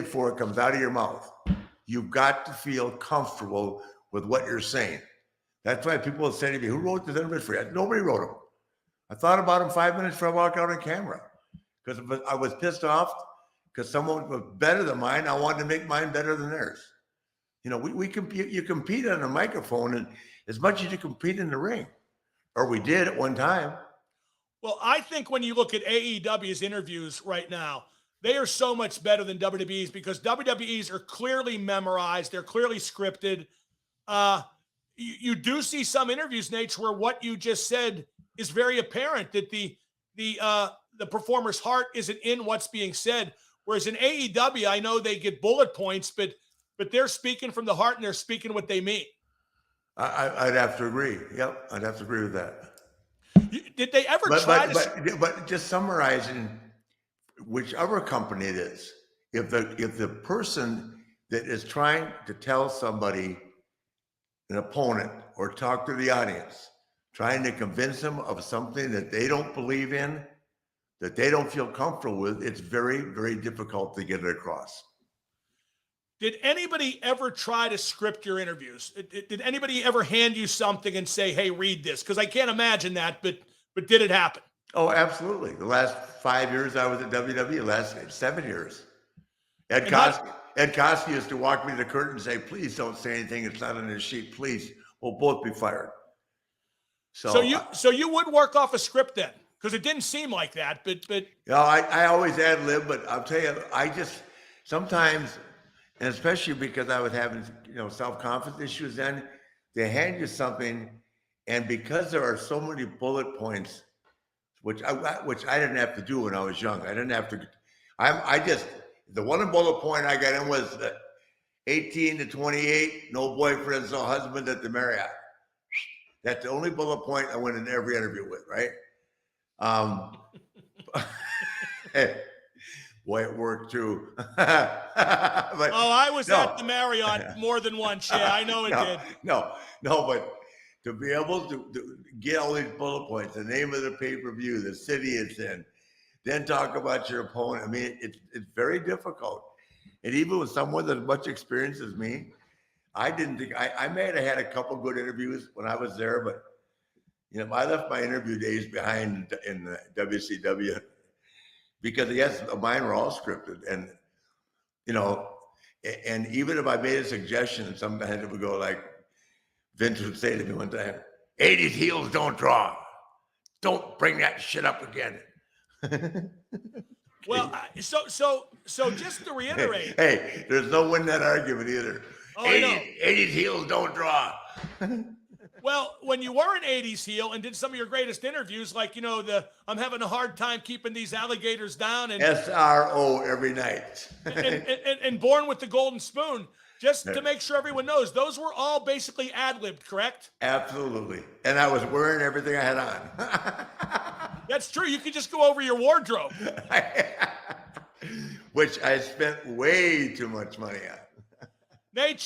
before it comes out of your mouth. You've got to feel comfortable with what you're saying. That's why people will say to me, who wrote this interview for you? Nobody wrote them. I thought about them 5 minutes before I walked out on camera because I was pissed off because someone was better than mine. I wanted to make mine better than theirs. You know, we compete. You compete on a microphone and as much as you compete in the ring, or we did at one time. Well, I think when you look at AEW's interviews right now, they are so much better than WWE's because WWE's are clearly memorized. They're clearly scripted. You do see some interviews, Nate, where what you just said is very apparent that the performer's heart isn't in what's being said. Whereas in AEW, I know they get bullet points, but they're speaking from the heart and they're speaking what they mean. I'd have to agree. Yep, I'd have to agree with that. Did they ever try to? But just summarizing, whichever company it is, if the person that is trying to tell somebody, an opponent, or talk to the audience, trying to convince them of something that they don't believe in, that they don't feel comfortable with, it's very, very difficult to get it across. Did anybody ever try to script your interviews? Did anybody ever hand you something and say, hey, read this? Because I can't imagine that, but did it happen? Oh, absolutely. The last 5 years I was at WWE, the last 7 years. Ed Koski used to walk me to the curtain and say, please don't say anything. It's not on the sheet. Please, we'll both be fired. So you would work off a script then? Because it didn't seem like that, but. You know, I always ad lib, but I'll tell you, I just sometimes, and especially because I was having, self-confidence issues then, they hand you something, and because there are so many bullet points, which I didn't have to do when I was young. I didn't have to. The one bullet point I got in was 18 to 28, no boyfriends, no husband at the Marriott. That's the only bullet point I went in every interview with, right? Boy, it worked too. I was at the Marriott more than once. Yeah, I know it did. No, but to be able to get all these bullet points, the name of the pay-per-view, the city it's in, then talk about your opponent. I mean, it's very difficult. And even with someone that's as much experience as me, I didn't think I may have had a couple good interviews when I was there, but I left my interview days behind in the WCW because yes, mine were all scripted, and and even if I made a suggestion, sometimes it would go like Vince would say to me one time, "80s heels don't draw. Don't bring that shit up again." Well, so just to reiterate, hey, there's no winning that argument either. Oh, 80s heels don't draw. Well, when you were an 80s heel and did some of your greatest interviews, like, I'm having a hard time keeping these alligators down. And SRO every night. and Born with the Golden Spoon, just to make sure everyone knows, those were all basically ad-libbed, correct? Absolutely. And I was wearing everything I had on. That's true. You could just go over your wardrobe. Which I spent way too much money on. Nate,